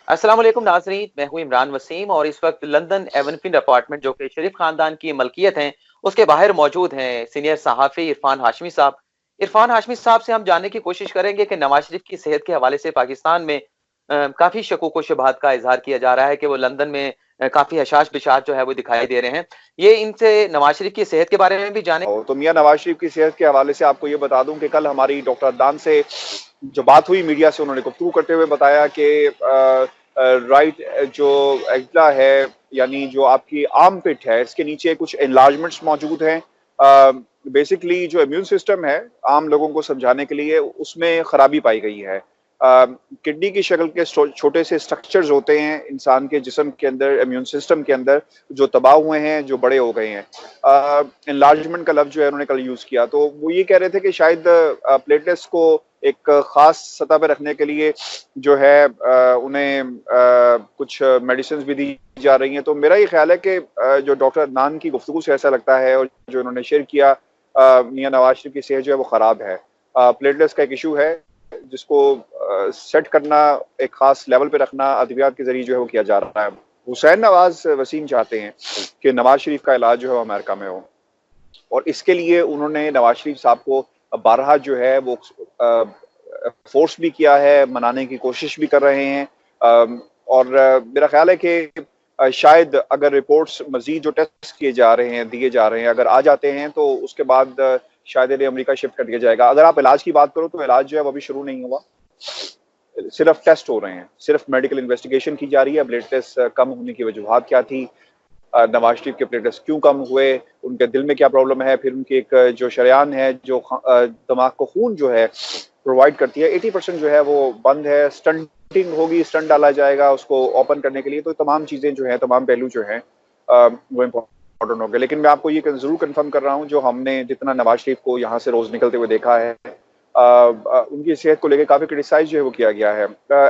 अस्सलाम वालेकुम नाज़रीन, मैं हूं इमरान वसीम और इस वक्त लंदन एवनफिल्ड अपार्टमेंट जो कि शरीफ खानदान की मलकियत है उसके बाहर मौजूद हैं सीनियर सहाफ़ी इरफान हाशमी साहब। इरफान हाशमी साहब से हम जानने की कोशिश करेंगे कि नवाज शरीफ की सेहत के हवाले से पाकिस्तान में काफ़ी शकूक व शुबहात का इजहार किया जा रहा है कि वो लंदन में काफ़ी हशाश बिशाश जो है वो दिखाई दे रहे हैं। ये इनसे नवाज शरीफ की सेहत के बारे में भी जाने। तो मियां नवाज शरीफ की सेहत के हवाले से आपको ये बता दूं कि कल हमारी डॉक्टर अदनान से जो बात हुई मीडिया से, उन्होंने गुफ्तगू करते हुए बताया कि राइट जो एग्ला है, यानी जो आपकी आर्म पिट है, इसके नीचे कुछ एनलार्जमेंट्स मौजूद हैं। बेसिकली जो इम्यून सिस्टम है, आम लोगों को समझाने के लिए, उसमें खराबी पाई गई है। किडनी की शक्ल के छोटे से स्ट्रक्चर्स होते हैं इंसान के जिस्म के अंदर, इम्यून सिस्टम के अंदर, जो तबाह हुए हैं, जो बड़े हो गए हैं। एनलार्जमेंट का लफ्ज जो है उन्होंने कल यूज किया, तो वो ये कह रहे थे कि शायद प्लेटलेट्स को एक खास सतह पर रखने के लिए जो है उन्हें कुछ मेडिसिन भी दी जा रही हैं। तो मेरा ये ख्याल है कि जो डॉक्टर अदनान की गुफ्तगू से ऐसा लगता है, और जो उन्होंने शेयर किया, मियां नवाज शरीफ की सेहत जो है वो खराब है। प्लेटलेट्स का एक इशू है जिसको सेट करना, एक खास लेवल पे रखना, अद्वियात के जरिए जो है वो किया जा रहा है। हुसैन नवाज वसीम चाहते हैं कि नवाज शरीफ का इलाज जो है वो अमेरिका में हो, और इसके लिए उन्होंने नवाज शरीफ साहब को बारहा जो है वो फोर्स भी किया है, मनाने की कोशिश भी कर रहे हैं। और मेरा ख्याल है कि शायद अगर रिपोर्ट्स मजीद जो टेस्ट किए जा रहे हैं, दिए जा रहे हैं, अगर आ जाते हैं तो उसके बाद शायद इन्हें अमेरिका शिफ्ट कर दिया जाएगा। अगर आप इलाज की बात करो तो इलाज जो है वो अभी शुरू नहीं हुआ, सिर्फ टेस्ट हो रहे हैं, सिर्फ मेडिकल इन्वेस्टिगेशन की जा रही है। ब्लड टेस्ट कम होने की वजूहत क्या थी, नवाज शरीफ के प्लेटलेट्स क्यों कम हुए, उनके दिल में क्या प्रॉब्लम है, फिर उनकी एक जो शरेयान है जो दिमाग को खून जो है प्रोवाइड करती है, 80% जो है वो बंद है। स्टंटिंग होगी, स्टंट डाला जाएगा उसको ओपन करने के लिए। तो तमाम चीज़ें जो है, तमाम पहलू जो हैं वो इम्पोर्टेंट हो गए। लेकिन मैं आपको ये ज़रूर कन्फर्म कर रहा हूँ, जो हमने जितना नवाज शरीफ को यहाँ से रोज़ निकलते हुए देखा है, उनकी सेहत को लेकर काफ़ी क्रिटिसाइज जो है वो किया गया है।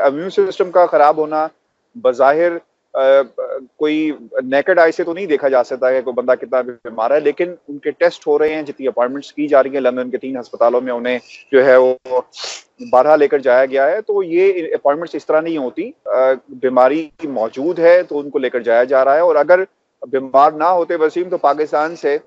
इम्यून सिस्टम का ख़राब होना बज़ाहिर कोई नेकेड आई से तो नहीं देखा जा सकता है कोई बंदा कितना बीमार है, लेकिन उनके टेस्ट हो रहे हैं, जितनी अपॉइंटमेंट्स की जा रही हैं, लंदन के 3 अस्पतालों में उन्हें जो है वो बारहा लेकर जाया गया है। तो ये अपॉइंटमेंट्स इस तरह नहीं होती, बीमारी मौजूद है तो उनको लेकर जाया जा रहा है। और अगर बीमार ना होते वसीम, तो पाकिस्तान से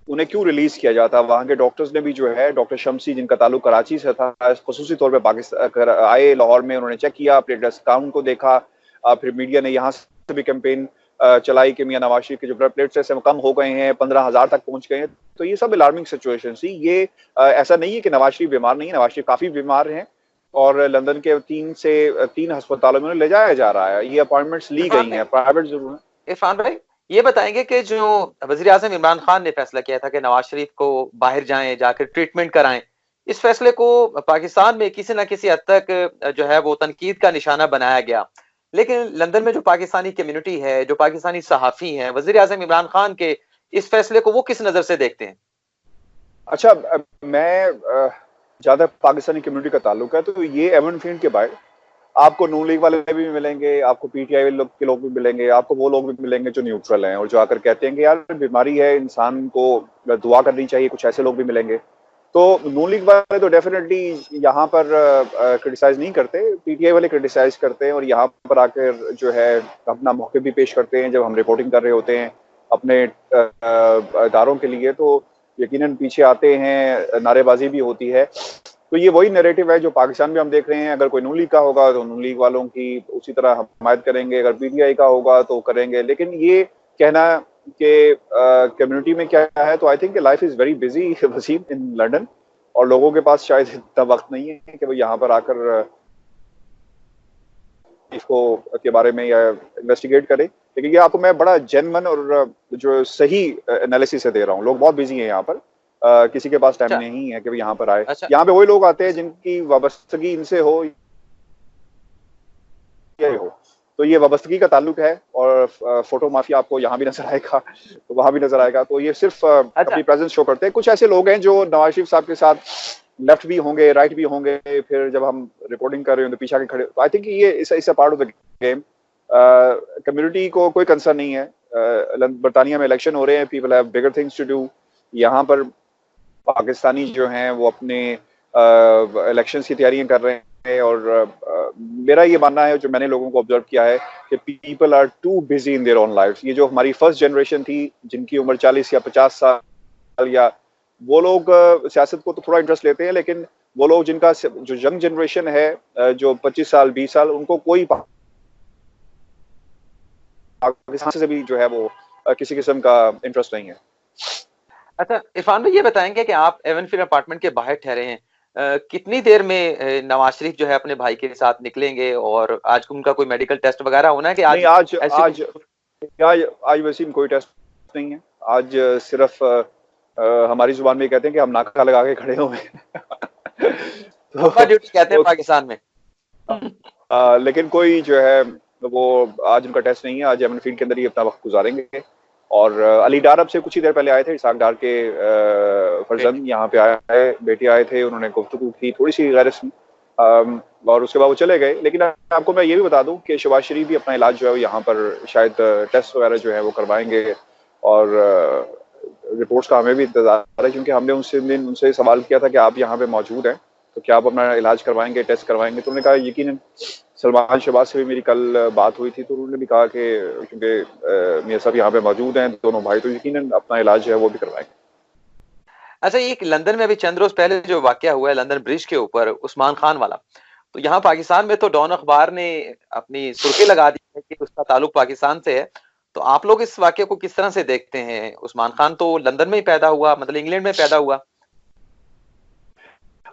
उन्हें क्यों रिलीज किया जाता। वहां के डॉक्टर्स ने भी जो है, डॉक्टर शमसी जिनका ताल्लुक कराची से था, खसूसी तौर पर पाकिस्तान आए लाहौर में, उन्होंने चेक किया, प्लेटलेट्स काउंट को देखा। फिर मीडिया ने यहाँ से भी कैंपेन चलाई कि मियां नवाज शरीफ के जो ब्लड प्लेटलेट्स हैं वो कम हो गए हैं, 15,000 तक पहुंच गए हैं। तो ये सब अलार्मिंग सिचुएशन थी। ये ऐसा नहीं है कि नवाज शरीफ बीमार नहीं है, नवाज शरीफ काफी बीमार हैं, और लंदन के 3 अस्पतालों में ले जाया जा रहा है। ये अपॉइंटमेंट्स ली इरफान गई भाई, हैं, प्राइवेट जरूर है। इरफान भाई, ये बताएंगे कि जो वजीर आजम इमरान खान ने फैसला किया था कि नवाज शरीफ को बाहर जाएं, जाकर ट्रीटमेंट कराएं, इस फैसले को पाकिस्तान में किसी ना किसी हद तक जो है वो तनकीद का निशाना बनाया गया। लेकिन लंदन में जो पाकिस्तानी कम्युनिटी है, जो पाकिस्तानी सहाफी हैं, वजीर आजम इमरान खान के इस फैसले को वो किस नजर से देखते हैं? अच्छा, मैं ज्यादा पाकिस्तानी कम्युनिटी का ताल्लुक है, तो ये एवन फील्ड के बाहर आपको नून लीग वाले भी मिलेंगे, आपको पीटीआई के लोग भी मिलेंगे, आपको वो लोग भी मिलेंगे जो न्यूट्रल हैं और जो आकर कहते हैं कि यार बीमारी है, इंसान को दुआ करनी चाहिए। कुछ ऐसे लोग भी मिलेंगे। तो नून लीग वाले तो डेफिनेटली यहाँ पर क्रिटिसाइज नहीं करते, पीटीआई वाले क्रिटिसाइज करते हैं, और यहाँ पर आकर जो है अपना मौके भी पेश करते हैं जब हम रिपोर्टिंग कर रहे होते हैं अपने इदारों के लिए। तो यकीनन पीछे आते हैं, नारेबाजी भी होती है। तो ये वही नैरेटिव है जो पाकिस्तान में हम देख रहे हैं। अगर कोई नून लीग का होगा तो नून लीग वालों की उसी तरह हमायत करेंगे, अगर पीटीआई का होगा तो करेंगे। लेकिन ये कहना कि कम्युनिटी में क्या है, तो I think life is very busy Wasim in London, और लोगों के पास शायद इतना वक्त नहीं है कि वो यहाँ पर आकर इसको के बारे में या इन्वेस्टिगेट करें। लेकिन ये आपको मैं बड़ा जेन्युइन और जो सही एनालिसिस से दे रहा हूँ। लोग बहुत बिजी हैं यहाँ पर, किसी के पास टाइम अच्छा। नहीं है कि वो यहाँ पर आए। अच्छा। यहाँ पे वही लोग आते हैं जिनकी वाबस्तगी इनसे हो या हो। तो ये वाबस्तगी का ताल्लुक है, और फोटो माफिया आपको यहाँ भी नजर आएगा तो वहां भी नजर आएगा। तो ये सिर्फ अच्छा। अपनी प्रेजेंस शो करते हैं। कुछ ऐसे लोग हैं जो नवाज शरीफ साहब के साथ लेफ्ट भी होंगे, राइट भी होंगे, फिर जब हम रिपोर्टिंग कर रहे हो तो पीछे आके खड़े। आई थिंक ये इस part of the game. Community को कोई कंसर्न नहीं है। बरतानिया में इलेक्शन हो रहे हैं, people have bigger things to do. यहाँ पर पाकिस्तानी जो हैं वो अपने इलेक्शंस की तैयारियां कर रहे और मेरा ये मानना है, जो मैंने लोगों को ऑब्जर्व किया है, कि people are too busy in their own life. ये जो हमारी फर्स्ट जनरेशन थी, जिनकी उम्र 40 या 50 साल, या वो लोग सियासत को तो थोड़ा इंटरेस्ट लेते हैं, लेकिन वो लोग जिनका जो यंग जनरेशन है, जो 25 साल 20 साल, उनको कोई पाकिस्तान से भी जो है वो किसी किस्म का इंटरेस्ट नहीं है। अच्छा इरफान भाई, ये बताएंगे कि आप एवनफील्ड अपार्टमेंट के बाहर ठहरे हैं, कितनी देर में नवाज शरीफ जो है अपने भाई के साथ निकलेंगे, और आज उनका कोई मेडिकल टेस्ट वगैरह होना है कि नहीं, आज ऐसे आज वसीम कोई टेस्ट नहीं है। आज सिर्फ हमारी जुबान में कहते हैं कि हम नाका लगा के खड़े हुए हैं। ड्यूटी कहते हैं पाकिस्तान में। लेकिन कोई जो है वो आज उनका टेस्ट नहीं है। आज एमन फील्ड के अंदर ही अपना वक्त गुजारेंगे। और अली डार अब से कुछ ही देर पहले आए थे, इसाक डार के फर्जंद यहाँ पे आए, बेटे आए थे, उन्होंने गुफ्तगू की थोड़ी सी गैर रस्मी, और उसके बाद वो चले गए। लेकिन आपको मैं ये भी बता दूं कि शहबाज शरीफ भी अपना इलाज जो है वो यहाँ पर शायद टेस्ट वगैरह जो है वो करवाएंगे, और रिपोर्ट्स का हमें भी इंतजार है, क्योंकि हमने उनसे सवाल किया था कि आप यहाँ पे मौजूद हैं तो क्या आप अपना इलाज करवाएंगे, टेस्ट करवाएंगे। तो उन्होंने कहा यकीनन। सलमान शहबाज से भी मेरी कल बात हुई थी, तो उन्होंने भी कहा कि क्योंकि मियां साहब यहाँ पे मौजूद हैं दोनों भाई, तो यकीनन अपना इलाज जो है वो भी करवाएंगे। अच्छा, ये लंदन में अभी चंद रोज पहले जो वाकया हुआ है लंदन ब्रिज के ऊपर, उस्मान खान वाला, तो यहाँ पाकिस्तान में तो डॉन अखबार ने अपनी सुर्खी लगा दी है कि उसका ताल्लुक पाकिस्तान से है। तो आप लोग इस वाकये को किस तरह से देखते हैं? उस्मान खान तो लंदन में ही पैदा हुआ, मतलब इंग्लैंड में पैदा हुआ।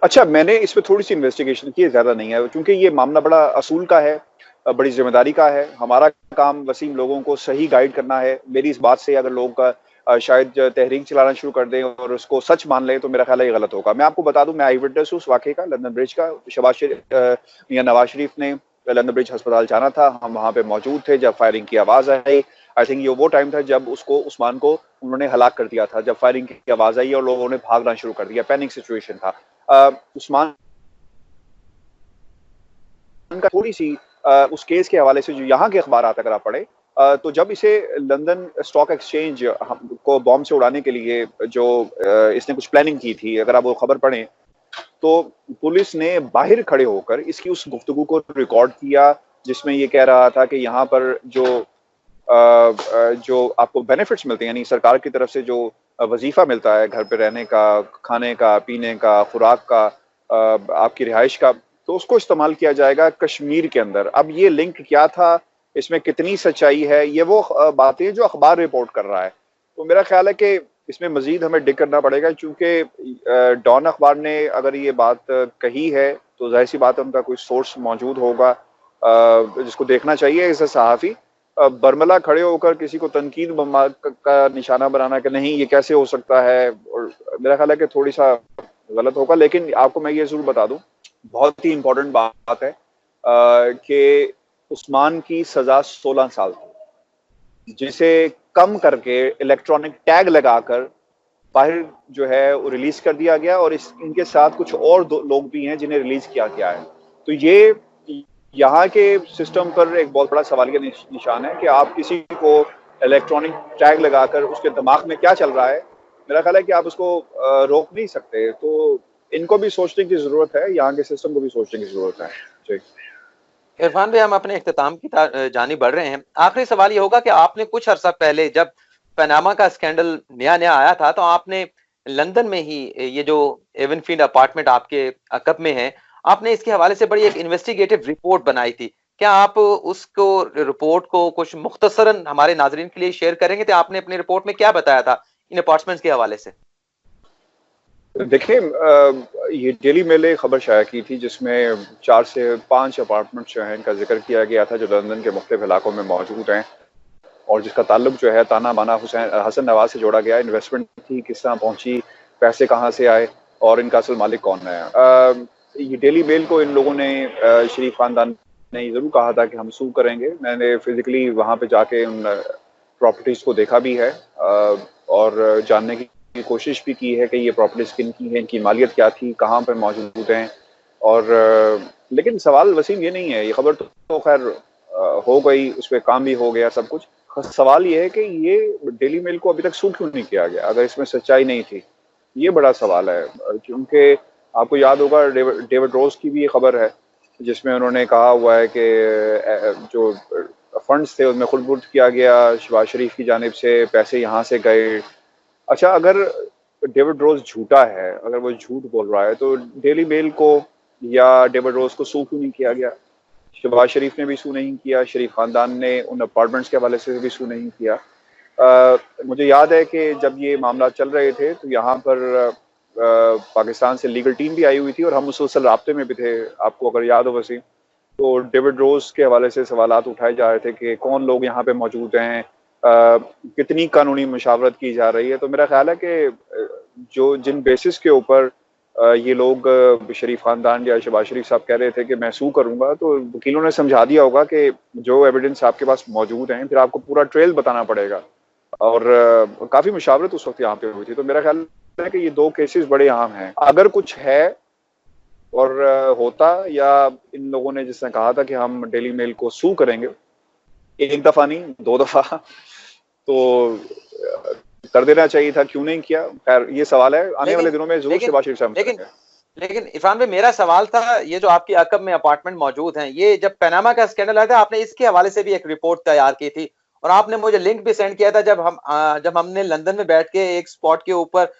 अच्छा, मैंने इस पे थोड़ी सी इन्वेस्टिगेशन की है, ज्यादा नहीं है, क्योंकि ये मामला बड़ा असूल का है, बड़ी जिम्मेदारी का है। हमारा काम वसीम लोगों को सही गाइड करना है। मेरी इस बात से अगर लोग शायद तहरीक चलाना शुरू कर दें और उसको सच मान लें, तो मेरा ख्याल है ये गलत होगा। मैं आपको बता दूं, मैं आई विटनेस हूं उस वाकये का, लंदन ब्रिज का। शहबाज शरीफ या नवाज शरीफ ने लंदन ब्रिज अस्पताल जाना था, हम वहां पे मौजूद थे जब फायरिंग की आवाज आई। आई थिंक ये वो टाइम था जब उस्मान को उन्होंने हलाक कर दिया था, जब फायरिंग की आवाज आई और लोगों ने भागना शुरू कर दिया, पैनिक सिचुएशन था। उस्मान का थोड़ी सी उस केस के हवाले से जो यहाँ के अखबार अगर आप पढ़े, तो जब इसे लंदन स्टॉक एक्सचेंज को बॉम्ब से उड़ाने के लिए जो इसने कुछ प्लानिंग की थी, अगर आप वो खबर पढ़ें, तो पुलिस ने बाहर खड़े होकर इसकी उस गुफ्तगू को रिकॉर्ड किया, जिसमें ये कह रहा था कि यहाँ पर जो आपको बेनिफिट्स मिलते हैं, यानी सरकार की तरफ से जो वजीफा मिलता है, घर पे रहने का, खाने का, पीने का, खुराक का, आपकी रिहाइश का, तो उसको इस्तेमाल किया जाएगा कश्मीर के अंदर। अब ये लिंक क्या था, इसमें कितनी सच्चाई है, ये वो बातें जो अखबार रिपोर्ट कर रहा है। तो मेरा ख्याल है कि इसमें मजीद हमें डिग करना पड़ेगा, क्योंकि डॉन अखबार ने अगर ये बात कही है तो जाहिर सी बात है उनका कोई सोर्स मौजूद होगा, जिसको देखना चाहिए। इसे सहाफ़ी बरमला खड़े होकर किसी को तनकीद का निशाना बनाना कि नहीं ये कैसे हो सकता है, और मेरा ख्याल है कि थोड़ी सा गलत होगा। लेकिन आपको मैं ये जरूर बता दूं, बहुत ही इंपॉर्टेंट बात है कि उस्मान की सजा 16 साल थी, जिसे कम करके इलेक्ट्रॉनिक टैग लगाकर बाहर जो है वो रिलीज कर दिया गया, और इनके साथ कुछ और लोग भी हैं जिन्हें रिलीज किया गया है। तो ये यहाँ के सिस्टम पर एक बहुत बड़ा सवालिया निशान है कि आप किसी को इलेक्ट्रॉनिक टैग लगाकर उसके दिमाग में क्या चल रहा है, मेरा ख्याल है कि आप उसको रोक नहीं सकते। तो इनको भी सोचने की जरूरत है, यहाँ के सिस्टम को भी सोचने की जरूरत है। जी इरफान भाई, हम अपने इख्तिताम की जानिब बढ़ रहे हैं। आखिरी सवाल ये होगा कि आपने कुछ अरसा पहले जब पनामा का स्कैंडल नया नया आया था, तो आपने लंदन में ही ये जो एवनफील्ड अपार्टमेंट आपके अकब में है, आपने इसके हवाले से बड़ी एक इन्वेस्टिगेटिव रिपोर्ट बनाई थी। क्या आप उसको रिपोर्ट को कुछ मुख्तसरन हमारे नाजरीन के लिए शेयर करेंगे? तो आपने अपनी रिपोर्ट में क्या बताया था इन अपार्टमेंट्स के हवाले से? देखिए, ये डेली मेल ने खबर शाया की थी जिसमें 4 से 5 अपार्टमेंट जो हैं इनका जिक्र किया गया था, जो लंदन के मुख्तलिफ इलाकों में मौजूद हैं, और जिसका ताल्लुक जो है ताना बाना हसन नवाज से जोड़ा गया। इन्वेस्टमेंट थी, किस तरह पहुंची, पैसे कहाँ से आए, और इनका असल मालिक कौन है। ये डेली मेल को इन लोगों ने, शरीफ खानदान ने ये जरूर कहा था कि हम सू करेंगे। मैंने फिजिकली वहाँ पे जाके उन प्रॉपर्टीज को देखा भी है, और जानने की कोशिश भी की है कि ये प्रॉपर्टीज किन की हैं, इनकी मालियत क्या थी, कहाँ पर मौजूद हैं। और लेकिन सवाल वसीम ये नहीं है, ये खबर तो खैर हो गई, उस पर काम भी हो गया सब कुछ। सवाल ये है कि ये डेली मेल को अभी तक सू क्यों नहीं किया गया, अगर इसमें सच्चाई नहीं थी। ये बड़ा सवाल है, क्योंकि आपको याद होगा डेविड रोज की भी ये खबर है जिसमें उन्होंने कहा हुआ है कि जो फंड्स थे उसमें खुर्द-बुर्द किया गया, शहबाज शरीफ की जानिब से पैसे यहाँ से गए। अच्छा, अगर डेविड रोज़ झूठा है, अगर वो झूठ बोल रहा है, तो डेली मेल को या डेविड रोज़ को सू क्यों नहीं किया गया? शहबाज शरीफ ने भी सू नहीं किया, शरीफ खानदान ने उन अपार्टमेंट्स के हवाले से भी सू नहीं किया। मुझे याद है कि जब ये मामला चल रहे थे तो यहाँ पर पाकिस्तान से लीगल टीम भी आई हुई थी और हम मुसलसल राब्ते में भी थे, आपको अगर याद हो वसीम। तो डेविड रोज़ के हवाले से सवालात उठाए जा रहे थे कि कौन लोग यहाँ पे मौजूद हैं, कितनी कानूनी मशावरत की जा रही है। तो मेरा ख्याल है कि जो जिन बेसिस के ऊपर ये लोग शरीफ खानदान या शहबाज शरीफ साहब कह रहे थे कि मैं सू करूंगा, तो वकीलों ने समझा दिया होगा कि जो एविडेंस आपके पास मौजूद हैं फिर आपको पूरा ट्रेल बताना पड़ेगा। और काफी मुशावरत उस वक्त यहाँ पे हुई थी। तो मेरा ख्याल है कि ये दो केसेस बड़े अहम हैं। अगर कुछ है और होता, या इन लोगों ने जिसने कहा था कि हम डेली मेल को सू करेंगे, एक दफा नहीं 2 दफा, तो कर देना चाहिए था, क्यों नहीं किया? खैर ये सवाल है, आने वाले दिनों में जरूर शहबाज शरीफ साहब लेकिन लेकिन इरफान भाई, मेरा सवाल था, ये जो आपकी अकब में अपार्टमेंट मौजूद हैं, ये जब पनामा का स्कैंडल आया था, आपने इसके हवाले से भी एक रिपोर्ट तैयार की थी और आपने मुझे लिंक भी सेंड किया था जब हमने लंदन में बैठ के एक स्पॉट के ऊपर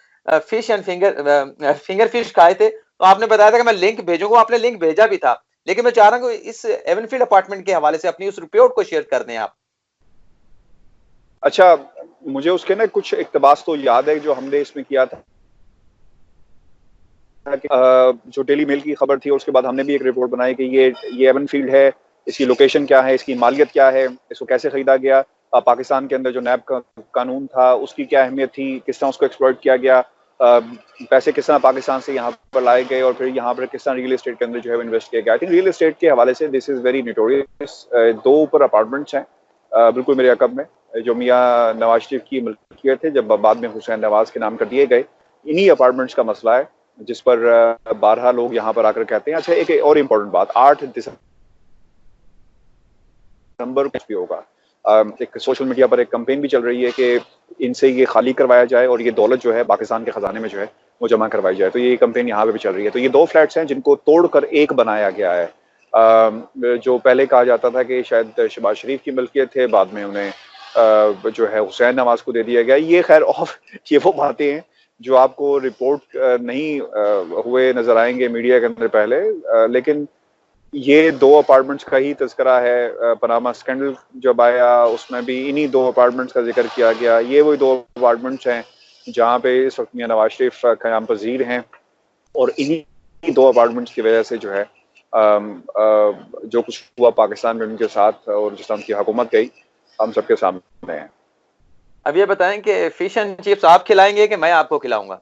फिश एंड फिंगर फिश खाए थे, तो आपने बताया था कि मैं लिंक भेजूंगा, आपने लिंक भेजा भी था। लेकिन मैं चाह रहा हूँ इस एवनफील्ड अपार्टमेंट के हवाले से अपनी उस रिपोर्ट को शेयर कर दें आप। अच्छा, मुझे उसके ना कुछ इक्तबास तो याद है जो हमने इसमें किया था, जो डेली मेल की खबर थी, और उसके बाद हमने भी एक रिपोर्ट बनाई कि ये एवनफील्ड है, इसकी लोकेशन क्या है, इसकी मालियत क्या है, इसको कैसे खरीदा गया, पाकिस्तान के अंदर जो नैब का कानून था उसकी क्या अहमियत थी, किस तरह उसको एक्सप्लॉइट किया गया, पैसे किस तरह पाकिस्तान से यहाँ पर लाए गए और फिर यहाँ पर किस तरह रियल एस्टेट के अंदर जो है इन्वेस्ट किया गया। आई थिंक रियल एस्टेट के हवाले से दिस इज़ वेरी नोटोरियस। 2 ऊपर अपार्टमेंट्स हैं बिल्कुल मेरे अकब में, जो मियाँ नवाज शरीफ की मिल्कियत है, जब बाद में हुसैन नवाज के नाम कर दिए गए। इन्हीं अपार्टमेंट्स का मसला है जिस पर 12 लोग यहाँ पर आकर कहते हैं। अच्छा, एक और इम्पोर्टेंट बात, 8 दिसंबर को भी होगा, एक सोशल मीडिया पर एक कैंपेन भी चल रही है कि इनसे ये खाली करवाया जाए और ये दौलत जो है पाकिस्तान के खजाने में जो है वो जमा करवाई जाए। तो ये कैंपेन यहाँ पे भी चल रही है। तो ये 2 फ्लैट्स हैं जिनको तोड़कर एक बनाया गया है। जो पहले कहा जाता था कि शायद शहबाज शरीफ की मिल्कियत थे, बाद में उन्हें जो है हुसैन नवाज को दे दिया गया। ये खैर और ये वो बातें हैं जो आपको रिपोर्ट नहीं हुए नजर आएंगे मीडिया के अंदर पहले, लेकिन ये 2 अपार्टमेंट्स का ही तज़किरा है। पनामा स्कैंडल जब आया उसमें भी इन्हीं 2 अपार्टमेंट्स का जिक्र किया गया। ये वही 2 अपार्टमेंट्स हैं जहाँ पे इस वक्त मियां नवाज शरीफ क़याम पज़ीर हैं, और इन्हीं 2 अपार्टमेंट्स की वजह से जो है जो कुछ हुआ पाकिस्तान में उनके साथ और जिस तरह उनकी हुकूमत गई, हम सबके सामने है। अब ये बताएं कि फिश एंड चिप्स आप खिलाएंगे कि मैं आपको खिलाऊंगा?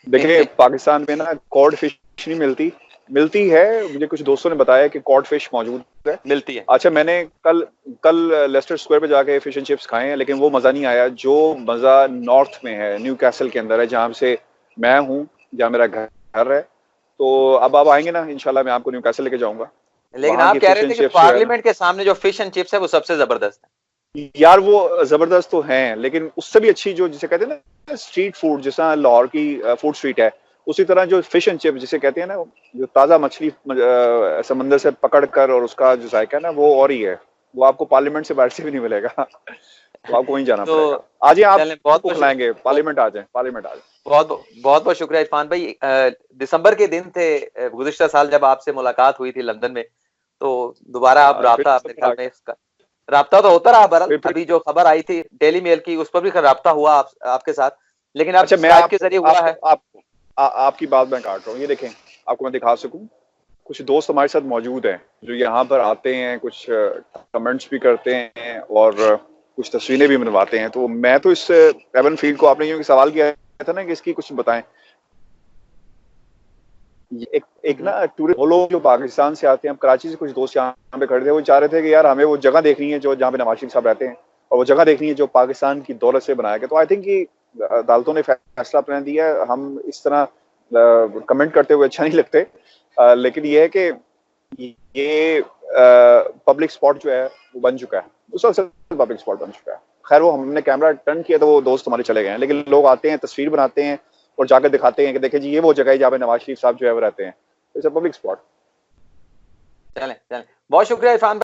देखिए, पाकिस्तान में ना कॉड फिश नहीं मिलती है। मुझे कुछ दोस्तों ने बताया कि कॉड फिश मौजूद है, मिलती है। अच्छा, मैंने कल लेस्टर स्क्वायर पे जाके फिश एंड चिप्स खाए हैं, लेकिन वो मजा नहीं आया जो मजा नॉर्थ में है, न्यू कैसल के अंदर है, जहाँ से मैं हूँ, जहाँ मेरा घर है। तो अब आप आएंगे ना, इंशाल्लाह मैं आपको न्यू कैसल लेके जाऊंगा। लेकिन आप कह रहे थे कि पार्लियामेंट के सामने जो फिश एंड चिप्स है वो सबसे जबरदस्त है। यार वो जबरदस्त तो हैं, लेकिन उससे भी अच्छी जो जिसे कहते हैं ना स्ट्रीट फूड, जैसा लाहौर की फूड स्ट्रीट है, उसी तरह जो फिश एंड चिप्स जिसे कहते हैं ना, जो ताज़ा मछली समंदर से पकड़ कर और उसका जो जायका है ना, वो और ही है। वो आपको पार्लियामेंट से बाहर से भी नहीं मिलेगा। तो आपको वहीं जाना पड़ेगा। आ जाए, आप बहुत खिलाएंगे, पार्लियामेंट आ जाए। बहुत बहुत शुक्रिया इरफान भाई। दिसंबर के दिन थे गुज़िश्ता साल जब आपसे मुलाकात हुई थी लंदन में, तो दोबारा आप राब्ता, मेरे ख्याल में इसका राब्ता तो होता रहा। बहरहाल अभी जो खबर आई थी डेली मेल की, उस पर भी राब्ता हुआ आपके साथ, लेकिन अब स्काइप के जरिए हुआ है। आपकी बात मैं काट रहा हूँ, ये देखें, आपको मैं दिखा सकूं, कुछ दोस्त हमारे साथ मौजूद हैं जो यहाँ पर आते हैं, कुछ कमेंट्स भी करते हैं और कुछ तस्वीरें भी बनवाते हैं। तो मैं तो इस एवनफील्ड को, आपने यूं सवाल किया था ना कि इसकी कुछ बताएं, एक ना टूरिस्ट वो लोग जो पाकिस्तान से आते हैं, अब कराची से कुछ दोस्त यहाँ पे खड़े थे, वो चाह रहे थे कि यार हमें वो जगह देखनी है जो जहाँ पे नवाज शरीफ साहब रहते हैं, और वो जगह देखनी है जो पाकिस्तान की दौलत से बनाया गया। तो आई थिंक कि अदालतों ने फैसला अपना दिया है। हम इस तरह कमेंट करते हुए अच्छा नहीं लगते, लेकिन ये है कि ये पब्लिक स्पॉट जो है वो बन चुका है, उस वक्त पब्लिक स्पॉट बन चुका है। खैर वो हमने कैमरा टर्न किया तो वो दोस्त हमारे चले गए हैं, लेकिन लोग आते हैं, तस्वीर बनाते हैं और जाकर दिखाते हैं कि देखिए जी ये वो जगह है जहाँ पे नवाज शरीफ साहब जो है वो रहते हैं। It's a public spot. चलें, चलें। बहुत शुक्रिया इरफान।